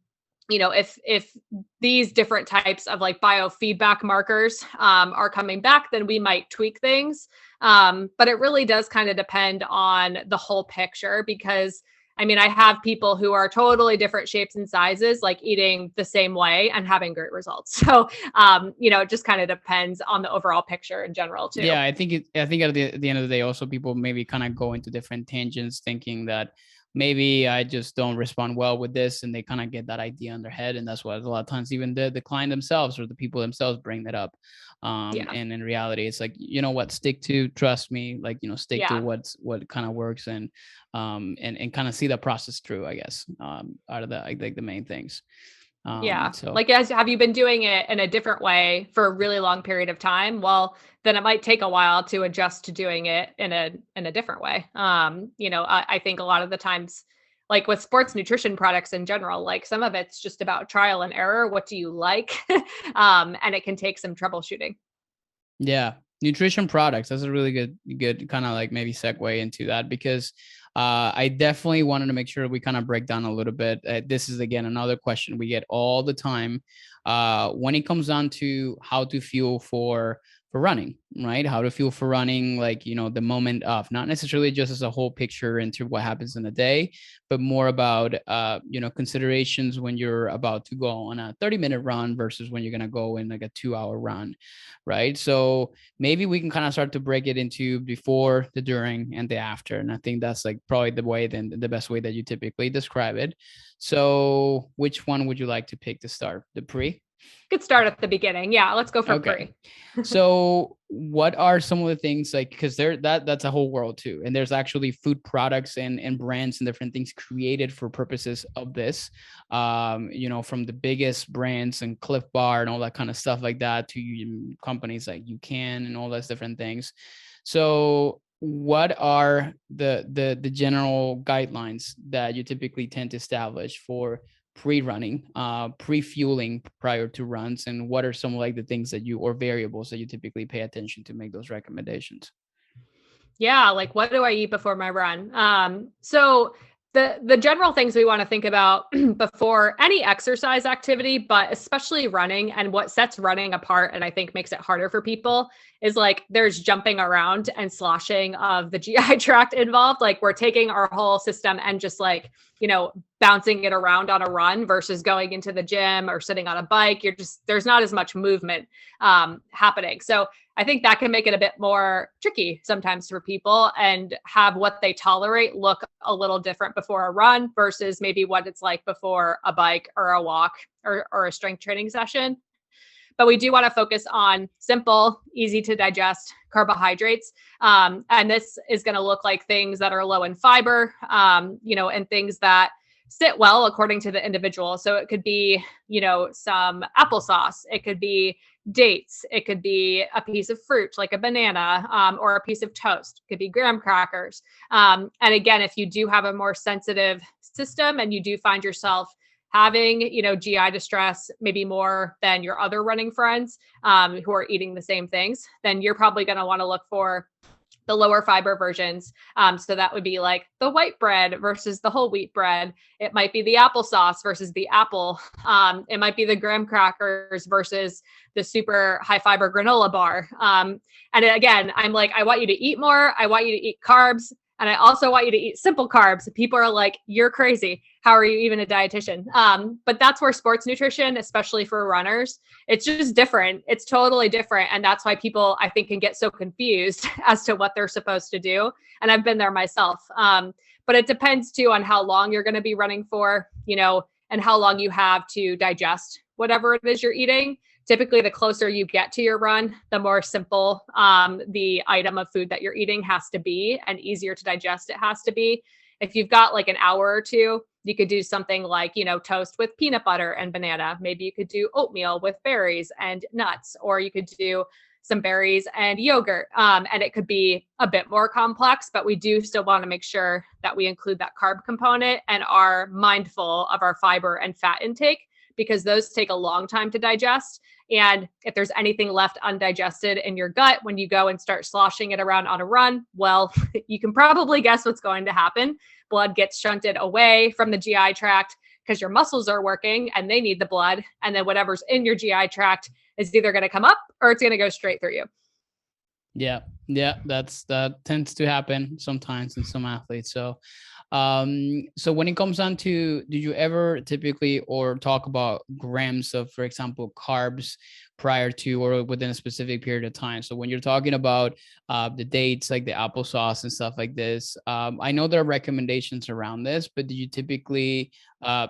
If these different types of like biofeedback markers are coming back, then we might tweak things. But it really does kind of depend on the whole picture, because I mean, I have people who are totally different shapes and sizes, like eating the same way and having great results. So, it just kind of depends on the overall picture in general too. Yeah, I think at the end of the day, also people maybe kind of go into different tangents thinking that maybe I just don't respond well with this, and they kind of get that idea in their head. And that's why a lot of times even the client themselves or the people themselves bring that up. Yeah. And in reality, it's like, you know what, stick to, trust me, like, stick to Yeah. what kind of works, and kind of see the process through, I guess, out of the, I think, the main things. Yeah. So Like, have you been doing it in a different way for a really long period of time? Well, then it might take a while to adjust to doing it in a different way. I think a lot of the times, like with sports nutrition products in general, like some of it's just about trial and error. What do you like? And it can take some troubleshooting. yeah, nutrition products. That's a really good kind of like maybe segue into that, because I definitely wanted to make sure we kind of break down a little bit. This is again another question we get all the time when it comes down to how to fuel for running, right? How to fuel for running, like, the moment of, not necessarily just as a whole picture into what happens in a day, but more about considerations when you're about to go on a 30-minute run versus when you're going to go in like a 2-hour run, right? So maybe we can kind of start to break it into before, the during, and the after. And I think that's like probably the best way that you typically describe it. So which one would you like to pick to start? The pre? Could start at the beginning. Yeah, let's go for Okay. pre. So what are some of the things, like, because that's a whole world too. And there's actually food products and brands and different things created for purposes of this. From the biggest brands and Cliff Bar and all that kind of stuff like that to companies like UCAN and all those different things. So what are the general guidelines that you typically tend to establish for pre-running, pre-fueling prior to runs, and what are some like the things that or variables that you typically pay attention to make those recommendations? Yeah, like what do I eat before my run? So the general things we want to think about before any exercise activity, but especially running, and what sets running apart and I think makes it harder for people is like there's jumping around and sloshing of the GI tract involved. Like we're taking our whole system and just like, bouncing it around on a run versus going into the gym or sitting on a bike. There's not as much movement happening. So I think that can make it a bit more tricky sometimes for people and have what they tolerate look a little different before a run versus maybe what it's like before a bike or a walk or a strength training session. But we do want to focus on simple, easy to digest carbohydrates. And this is going to look like things that are low in fiber, and things that sit well according to the individual. So it could be, some applesauce. It could be dates. It could be a piece of fruit like a banana, or a piece of toast. It could be graham crackers. And again, if you do have a more sensitive system and you do find yourself having, GI distress, maybe more than your other running friends who are eating the same things, then you're probably going to want to look for the lower fiber versions. So that would be like the white bread versus the whole wheat bread. It might be the applesauce versus the apple. It might be the graham crackers versus the super high fiber granola bar. And again, I'm like, I want you to eat more. I want you to eat carbs. And I also want you to eat simple carbs. People are like, you're crazy. How are you even a dietitian? But that's where sports nutrition, especially for runners, it's just different. It's totally different. And that's why people, I think, can get so confused as to what they're supposed to do. And I've been there myself. But it depends too on how long you're going to be running for, and how long you have to digest whatever it is you're eating. Typically, the closer you get to your run, the more simple the item of food that you're eating has to be and easier to digest it has to be. If you've got like an hour or two, you could do something like, toast with peanut butter and banana. Maybe you could do oatmeal with berries and nuts, or you could do some berries and yogurt. And it could be a bit more complex, but we do still want to make sure that we include that carb component and are mindful of our fiber and fat intake, because those take a long time to digest. And if there's anything left undigested in your gut when you go and start sloshing it around on a run, well, you can probably guess what's going to happen. Blood gets shunted away from the GI tract because your muscles are working and they need the blood. And then whatever's in your GI tract is either going to come up or it's going to go straight through you. Yeah. That tends to happen sometimes in some athletes. So when it comes down to, did you ever typically or talk about grams of, for example, carbs prior to or within a specific period of time. So when you're talking about the dates, like the applesauce and stuff like this, I know there are recommendations around this, but do you typically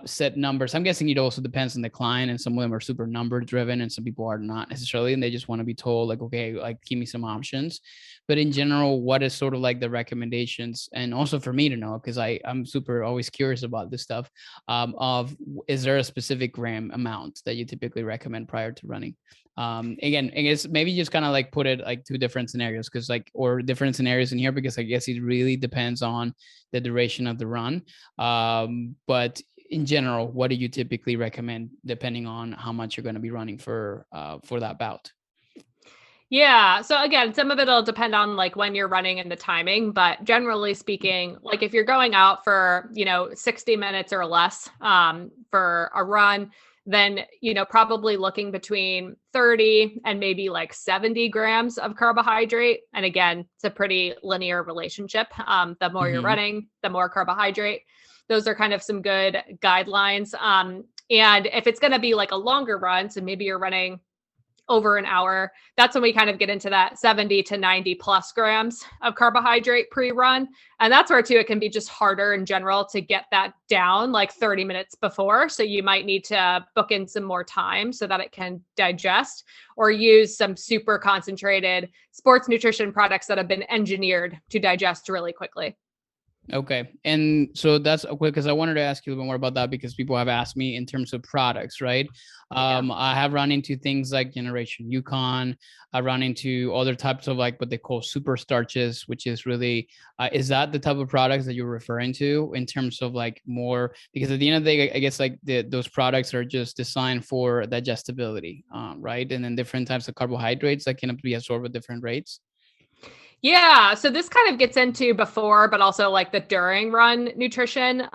set numbers? I'm guessing it also depends on the client, and some of them are super number driven and some people are not necessarily, and they just want to be told like, okay, like give me some options. But in general, what is sort of like the recommendations? And also for me to know, because I'm super always curious about this stuff, is there a specific gram amount that you typically recommend prior to running? Again, I guess maybe just kind of like put it like two different scenarios, because like, or different scenarios in here, because I guess it really depends on the duration of the run. But in general, what do you typically recommend depending on how much you're going to be running for that bout? Yeah. So again, some of it'll depend on like when you're running and the timing, but generally speaking, like if you're going out for, 60 minutes or less for a run, then, probably looking between 30 and maybe like 70 grams of carbohydrate. And again, it's a pretty linear relationship. The more you're running, the more carbohydrate. Those are kind of some good guidelines. And if it's going to be like a longer run, so maybe you're running over an hour, that's when we kind of get into that 70 to 90 plus grams of carbohydrate pre-run. And that's where too, it can be just harder in general to get that down like 30 minutes before. So you might need to book in some more time so that it can digest, or use some super concentrated sports nutrition products that have been engineered to digest really quickly. Okay. And so that's okay, because I wanted to ask you a little bit more about that, because people have asked me in terms of products, right? I have run into things like Generation Yukon. I run into other types of like what they call super starches, which is really, is that the type of products that you're referring to in terms of like more, because at the end of the day, I guess like those products are just designed for digestibility, right? And then different types of carbohydrates that can be absorbed at different rates. Yeah. So this kind of gets into before, but also like the during run nutrition.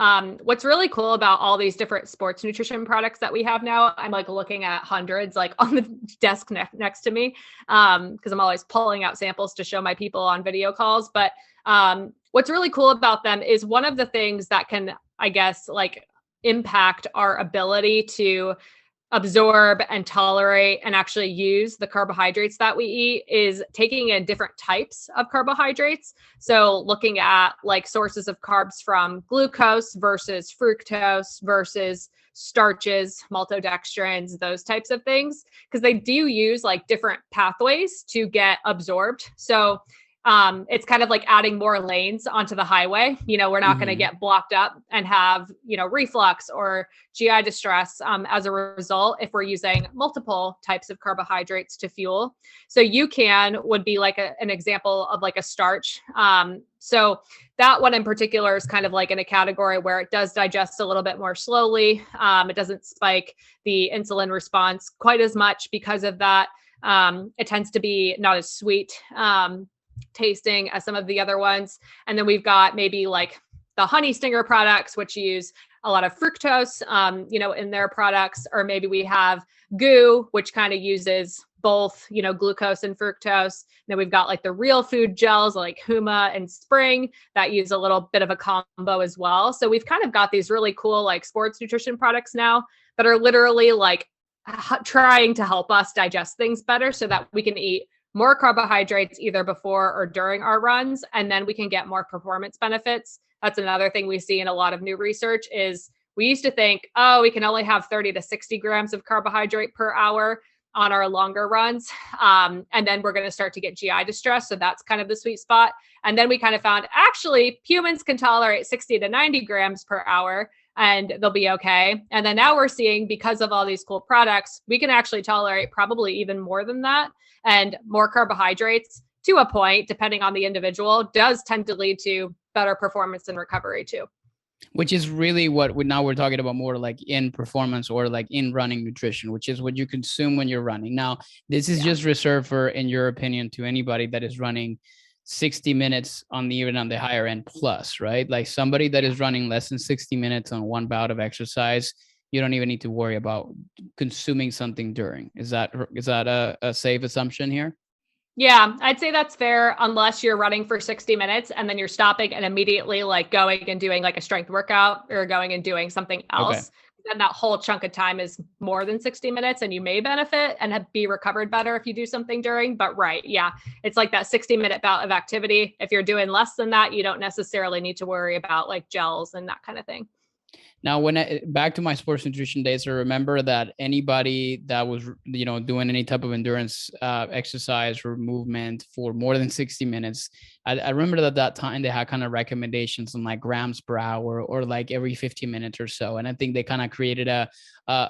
What's really cool about all these different sports nutrition products that we have now, I'm like looking at hundreds like on the desk next to me, because I'm always pulling out samples to show my people on video calls. But what's really cool about them is one of the things that can, I guess, like impact our ability to absorb and tolerate and actually use the carbohydrates that we eat is taking in different types of carbohydrates. So looking at like sources of carbs from glucose versus fructose versus starches, maltodextrins, those types of things, because they do use like different pathways to get absorbed. So it's kind of like adding more lanes onto the highway. We're not going to get blocked up and have, reflux or GI distress as a result if we're using multiple types of carbohydrates to fuel. So UCAN would be like an example of like a starch. So that one in particular is kind of like in a category where it does digest a little bit more slowly. It doesn't spike the insulin response quite as much because of that. It tends to be not as sweet tasting as some of the other ones. And then we've got maybe like the honey stinger products, which use a lot of fructose, in their products, or maybe we have goo, which kind of uses both, glucose and fructose. And then we've got like the real food gels like Huma and Spring that use a little bit of a combo as well. So we've kind of got these really cool like sports nutrition products now that are literally like trying to help us digest things better so that we can eat more carbohydrates either before or during our runs, and then we can get more performance benefits. That's another thing we see in a lot of new research is we used to think, we can only have 30 to 60 grams of carbohydrate per hour on our longer runs. And then we're going to start to get GI distress. So that's kind of the sweet spot. And then we kind of found actually humans can tolerate 60 to 90 grams per hour and they'll be okay. And then now we're seeing, because of all these cool products, we can actually tolerate probably even more than that. And more carbohydrates to a point, depending on the individual, does tend to lead to better performance and recovery too. Which is really what now we're talking about more like in performance or like in running nutrition, which is what you consume when you're running. Now, this is just reserved for, in your opinion, to anybody that is running 60 minutes even on the higher end plus, right? Like somebody that is running less than 60 minutes on one bout of exercise, you don't even need to worry about consuming something during. Is that a safe assumption here? Yeah, I'd say that's fair unless you're running for 60 minutes and then you're stopping and immediately like going and doing like a strength workout or going and doing something else. then that whole chunk of time is more than 60 minutes and you may benefit and be recovered better if you do something during. But right, yeah, it's like that 60-minute bout of activity. If you're doing less than that, you don't necessarily need to worry about like gels and that kind of thing. Now, back to my sports nutrition days, I remember that anybody that was, doing any type of endurance exercise or movement for more than 60 minutes, I remember that time they had kind of recommendations on like grams per hour or like every 15 minutes or so. And I think they kind of created a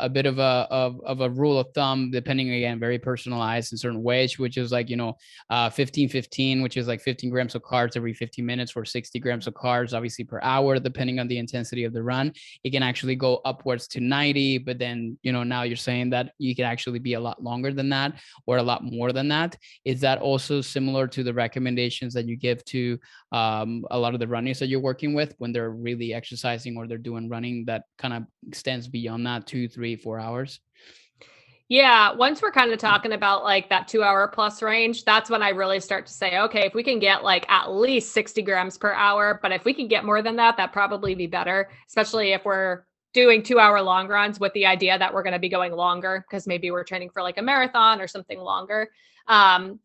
bit of a rule of thumb, depending, again, very personalized in certain ways, which is like, 15-15, which is like 15 grams of carbs every 15 minutes or 60 grams of carbs, obviously per hour, depending on the intensity of the run. It can actually go upwards to 90, but then, now you're saying that you can actually be a lot longer than that or a lot more than that. Is that also similar to the recommendations that you give to a lot of the runners that you're working with when they're really exercising or they're doing running that kind of extends beyond that 2, 3, 4 hours? Yeah, once we're kind of talking about like that 2 hour plus range, that's when I really start to say, okay, if we can get like at least 60 grams per hour, but if we can get more than that, that'd probably be better, especially if we're doing 2 hour long runs with the idea that we're going to be going longer because maybe we're training for like a marathon or something longer. And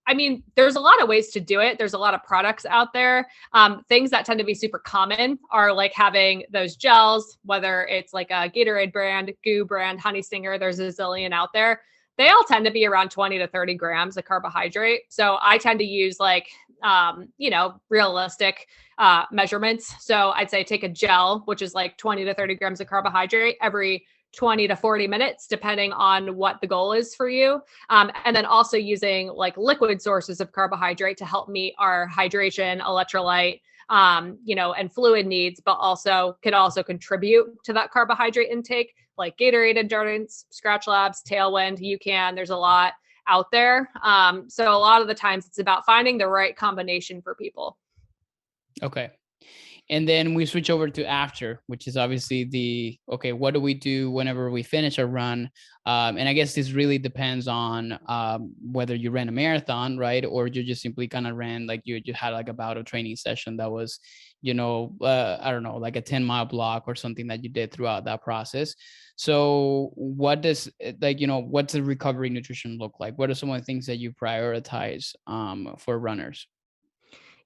I mean, there's a lot of ways to do it. There's a lot of products out there. Things that tend to be super common are like having those gels, whether it's like a Gatorade brand, Goo brand, Honey Stinger, there's a zillion out there. They all tend to be around 20 to 30 grams of carbohydrate. So I tend to use like, realistic measurements. So I'd say take a gel, which is like 20 to 30 grams of carbohydrate every 20 to 40 minutes, depending on what the goal is for you. And then also using like liquid sources of carbohydrate to help meet our hydration, electrolyte, and fluid needs, but could also contribute to that carbohydrate intake, like Gatorade Endurance, Scratch Labs, Tailwind, there's a lot out there. So a lot of the times it's about finding the right combination for people. Okay. And then we switch over to after, which is obviously what do we do whenever we finish a run? And I guess this really depends on whether you ran a marathon, right? Or you just simply kind of ran, like you had like a bout of training session that was, I don't know, like a 10-mile block or something that you did throughout that process. So what does what's the recovery nutrition look like? What are some of the things that you prioritize for runners?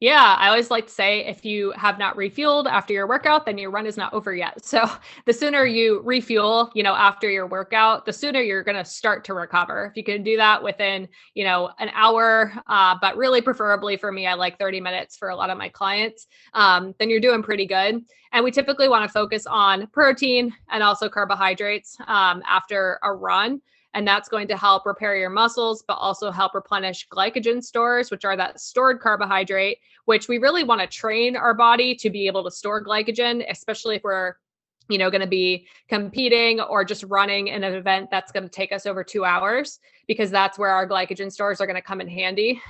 Yeah, I always like to say if you have not refueled after your workout, then your run is not over yet. So the sooner you refuel, after your workout, the sooner you're going to start to recover. If you can do that within, an hour, but really preferably for me, I like 30 minutes for a lot of my clients, then you're doing pretty good. And we typically want to focus on protein and also carbohydrates after a run. And that's going to help repair your muscles, but also help replenish glycogen stores, which are that stored carbohydrate, which we really want to train our body to be able to store glycogen, especially if we're, going to be competing or just running in an event that's going to take us over 2 hours, because that's where our glycogen stores are going to come in handy.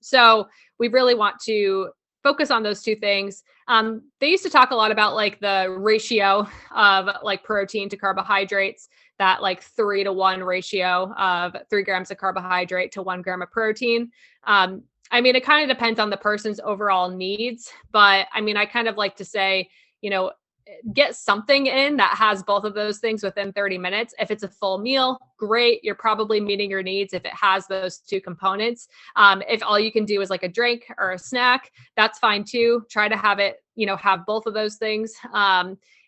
So we really want to focus on those two things. They used to talk a lot about like the ratio of like protein to carbohydrates, that like 3-to-1 ratio of 3 grams of carbohydrate to 1 gram of protein. I mean, it kind of depends on the person's overall needs, but I mean, I kind of like to say, get something in that has both of those things within 30 minutes. If it's a full meal, great. You're probably meeting your needs if it has those two components. If all you can do is like a drink or a snack, that's fine too. Try to have it, have both of those things.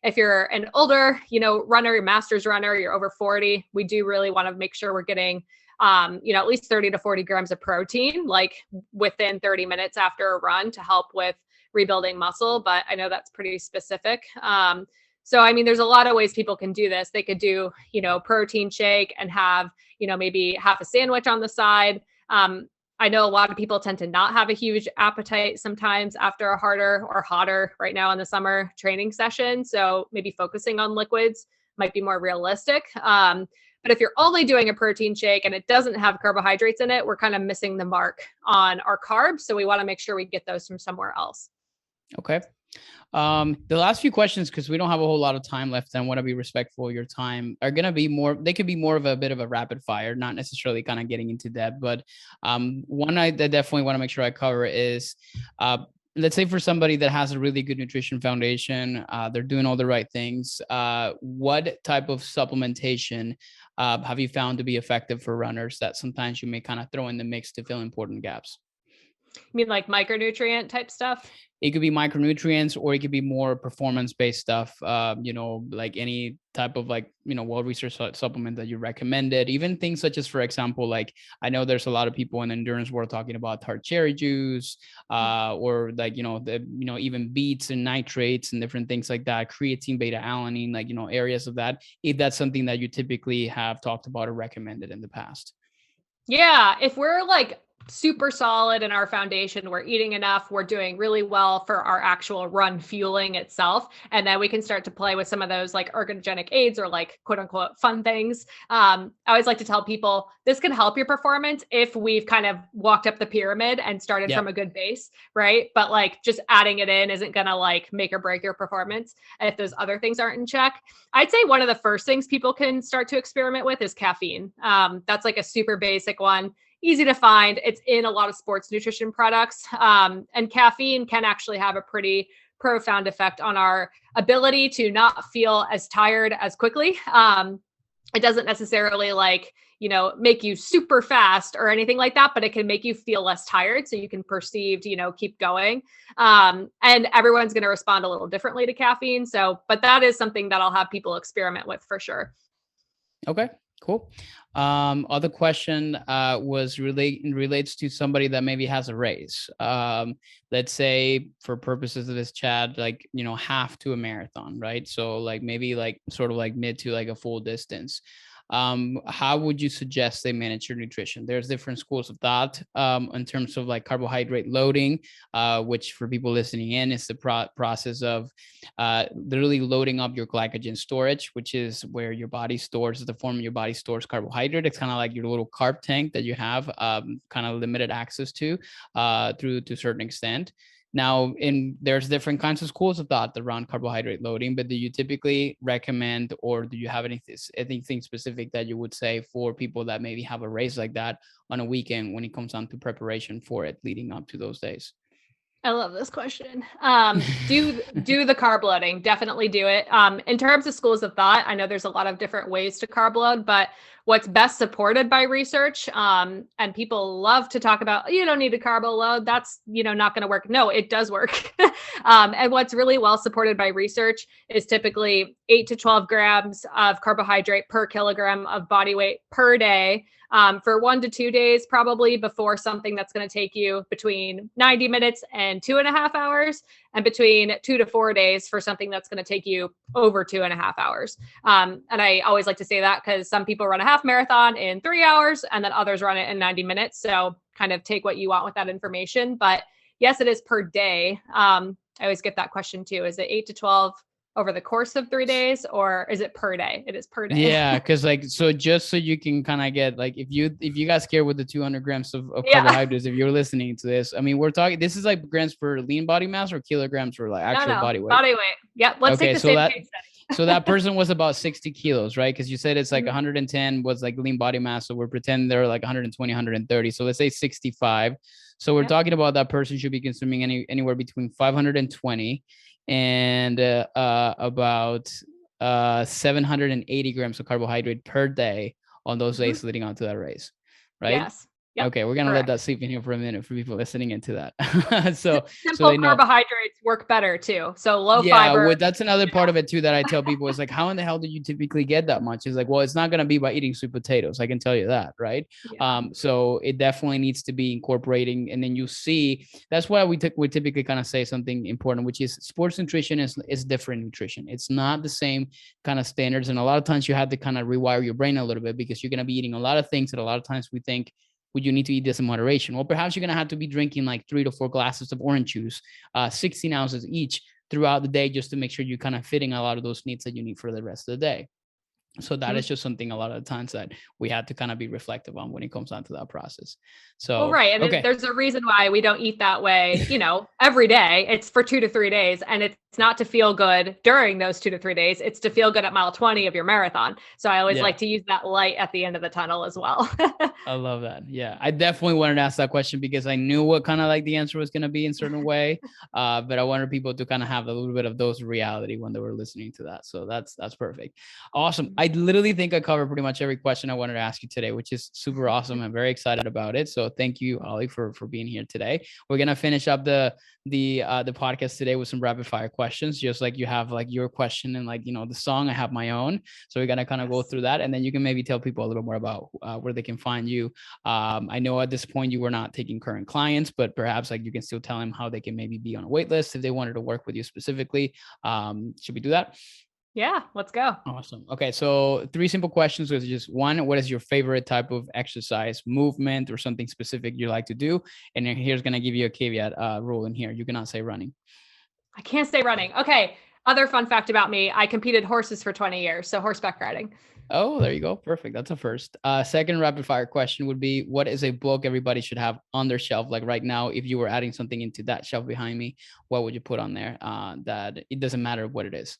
If you're an older, runner, master's runner, you're over 40, we do really want to make sure we're getting, at least 30 to 40 grams of protein, like within 30 minutes after a run to help with rebuilding muscle. But I know that's pretty specific. So, I mean, there's a lot of ways people can do this. They could do, protein shake and have, maybe half a sandwich on the side. I know a lot of people tend to not have a huge appetite sometimes after a harder or hotter right now in the summer training session. So maybe focusing on liquids might be more realistic. But if you're only doing a protein shake and it doesn't have carbohydrates in it, we're kind of missing the mark on our carbs. So we want to make sure we get those from somewhere else. Okay. The last few questions, because we don't have a whole lot of time left and want to be respectful of your time, are going to be they could be more of a bit of a rapid fire, not necessarily kind of getting into depth, but one I definitely want to make sure I cover is let's say for somebody that has a really good nutrition foundation, they're doing all the right things. What type of supplementation have you found to be effective for runners that sometimes you may kind of throw in the mix to fill important gaps? You mean like micronutrient type stuff? It could be micronutrients, or it could be more performance-based stuff. Like any type of like, well-researched supplement that you recommended. Even things such as, for example, like I know there's a lot of people in the endurance world talking about tart cherry juice, or like, even beets and nitrates and different things like that, creatine, beta alanine, like, areas of that, if that's something that you typically have talked about or recommended in the past. Yeah, if we're like super solid in our foundation, we're eating enough, we're doing really well for our actual run fueling itself, and then we can start to play with some of those like ergogenic aids or like quote unquote fun things. I always like to tell people this can help your performance if we've kind of walked up the pyramid and started from a good base, right? But like just adding it in isn't gonna like make or break your performance if those other things aren't in check. I'd say one of the first things people can start to experiment with is caffeine. That's like a super basic one, easy to find. It's in a lot of sports nutrition products. And caffeine can actually have a pretty profound effect on our ability to not feel as tired as quickly. It doesn't necessarily like, make you super fast or anything like that, but it can make you feel less tired so you can perceive to, keep going. And everyone's going to respond a little differently to caffeine. So, but that is something that I'll have people experiment with for sure. Okay, cool. Other question relates to somebody that maybe has a race. Let's say for purposes of this chat, like, half to a marathon, right? So like maybe like sort of like mid to like a full distance. How would you suggest they manage your nutrition? There's different schools of thought in terms of like carbohydrate loading, which for people listening in is the process of literally loading up your glycogen storage, which is where your body stores, the form your body stores carbohydrate. It's kind of like your little carb tank that you have kind of limited access to through to a certain extent. Now, there's different kinds of schools of thought around carbohydrate loading, but do you typically recommend, or do you have anything specific that you would say for people that maybe have a race like that on a weekend when it comes down to preparation for it leading up to those days? I love this question. Do the carb loading, definitely do it. In terms of schools of thought, I know there's a lot of different ways to carb load, but what's best supported by research, and people love to talk about, you don't need to carb load. That's, not going to work. No, it does work. And what's really well supported by research is typically 8 to 12 grams of carbohydrate per kilogram of body weight per day. For 1 to 2 days, probably before something that's going to take you between 90 minutes and 2.5 hours, and between 2 to 4 days for something that's going to take you over 2.5 hours. And I always like to say that because some people run a half marathon in 3 hours and then others run it in 90 minutes. So kind of take what you want with that information. But yes, it is per day. I always get that question too. Is it 8 to 12 over the course of 3 days, or is it per day? It is per day. Yeah, because like, so just so you can kind of get like, if you guys care with the 200 grams of carbohydrates, if you're listening to this, I mean, we're talking, this is like grams per lean body mass or kilograms for like actual body weight? Body weight. Yep. Let's take the same case study. So that person was about 60 kilos, right? Because you said it's like 110 was like lean body mass. So we're pretending they're like 120, 130. So let's say 65. So we're talking about that person should be consuming anywhere between 520 and about 780 grams of carbohydrate per day on those days leading on to that race, right? Yes. Yep. Okay, we're gonna let that sleep in here for a minute for people listening into that. so simple carbohydrates work better too. So low fiber. Well, that's another part of it too that I tell people is like, how in the hell do you typically get that much? It's like, well, it's not gonna be by eating sweet potatoes. I can tell you that, right? Yeah. So it definitely needs to be incorporating, and then you see that's why we typically kind of say something important, which is sports nutrition is different nutrition. It's not the same kind of standards, and a lot of times you have to kind of rewire your brain a little bit because you're gonna be eating a lot of things that a lot of times we think, would you need to eat this in moderation? Well, perhaps you're going to have to be drinking like 3 to 4 glasses of orange juice, 16 ounces each throughout the day, just to make sure you're kind of fitting a lot of those needs that you need for the rest of the day. So that is just something a lot of the times that we had to kind of be reflective on when it comes down to that process. So, well, right. And okay. there's a reason why we don't eat that way, every day. It's for 2 to 3 days. And it's not to feel good during those 2 to 3 days. It's to feel good at mile 20 of your marathon. So I always like to use that light at the end of the tunnel as well. I love that. Yeah. I definitely wanted to ask that question because I knew what kind of like the answer was going to be in a certain way. But I wanted people to kind of have a little bit of those reality when they were listening to that. So that's perfect. Awesome. I literally think I covered pretty much every question I wanted to ask you today, which is super awesome. I'm very excited about it. So thank you, Holley, for being here today. We're going to finish up the podcast today with some rapid fire questions, just like you have like your question and like, the song. I have my own. So we're going to kind of go through that. And then you can maybe tell people a little more about where they can find you. I know at this point you were not taking current clients, but perhaps like you can still tell them how they can maybe be on a wait list if they wanted to work with you specifically. Should we do that? Yeah, let's go. Awesome. Okay. So 3 simple questions was just one, what is your favorite type of exercise, movement, or something specific you like to do? And then here's going to give you a caveat rule in here. You cannot say running. I can't say running. Okay. Other fun fact about me, I competed horses for 20 years. So horseback riding. Oh, there you go. Perfect. That's a first. Second rapid fire question would be, what is a book everybody should have on their shelf? Like right now, if you were adding something into that shelf behind me, what would you put on there that it doesn't matter what it is?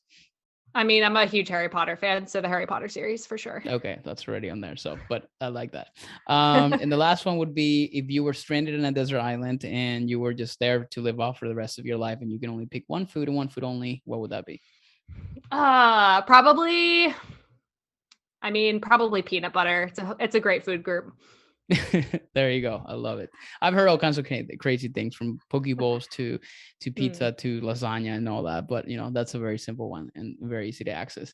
I mean, I'm a huge Harry Potter fan, so the Harry Potter series for sure. Okay, that's already on there. So, but I like that. And the last one would be, if you were stranded in a desert island and you were just there to live off for the rest of your life and you can only pick one food and one food only, what would that be? Probably peanut butter. It's a great food group. There you go. I love it. I've heard all kinds of crazy things, from poke bowls to pizza to lasagna and all that, but that's a very simple one and very easy to access.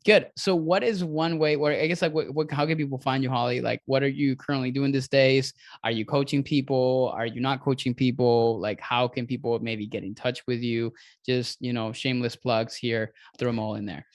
Good. So what is one way, or I guess like how can people find you, Holley? Like, what are you currently doing these days? Are you coaching people? Are you not coaching people? Like, how can people maybe get in touch with you? Just, shameless plugs here, throw them all in there.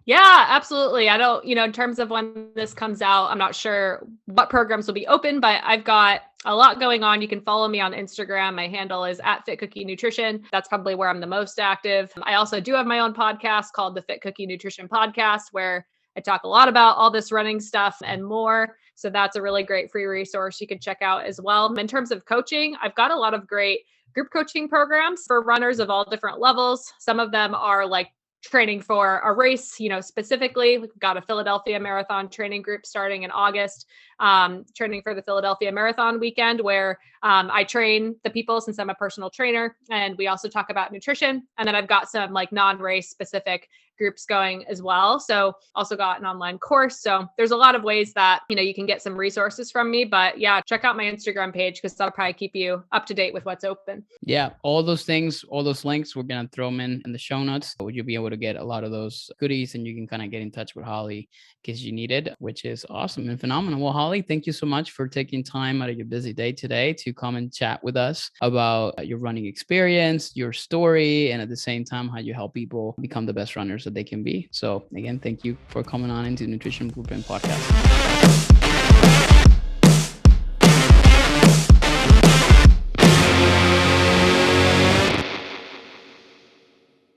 Yeah, absolutely. I don't, in terms of when this comes out, I'm not sure what programs will be open, but I've got a lot going on. You can follow me on Instagram. My handle is @FitCookieNutrition. That's probably where I'm the most active. I also do have my own podcast called the Fit Cookie Nutrition Podcast, where I talk a lot about all this running stuff and more. So that's a really great free resource you can check out as well. In terms of coaching, I've got a lot of great group coaching programs for runners of all different levels. Some of them are like training for a race, specifically. We've got a Philadelphia Marathon training group starting in August, training for the Philadelphia Marathon weekend, where I train the people since I'm a personal trainer. And we also talk about nutrition. And then I've got some like non-race specific groups going as well. So also got an online course. So there's a lot of ways that, you can get some resources from me, but yeah, check out my Instagram page because that'll probably keep you up to date with what's open. Yeah. All those things, all those links, we're going to throw them in the show notes. So you'll be able to get a lot of those goodies and you can kind of get in touch with Holley because you need it, which is awesome and phenomenal. Well, Holley, thank you so much for taking time out of your busy day today to come and chat with us about your running experience, your story, and at the same time, how you help people become the best runners that they can be. So again, thank you for coming on into Nutrition Blueprint Podcast.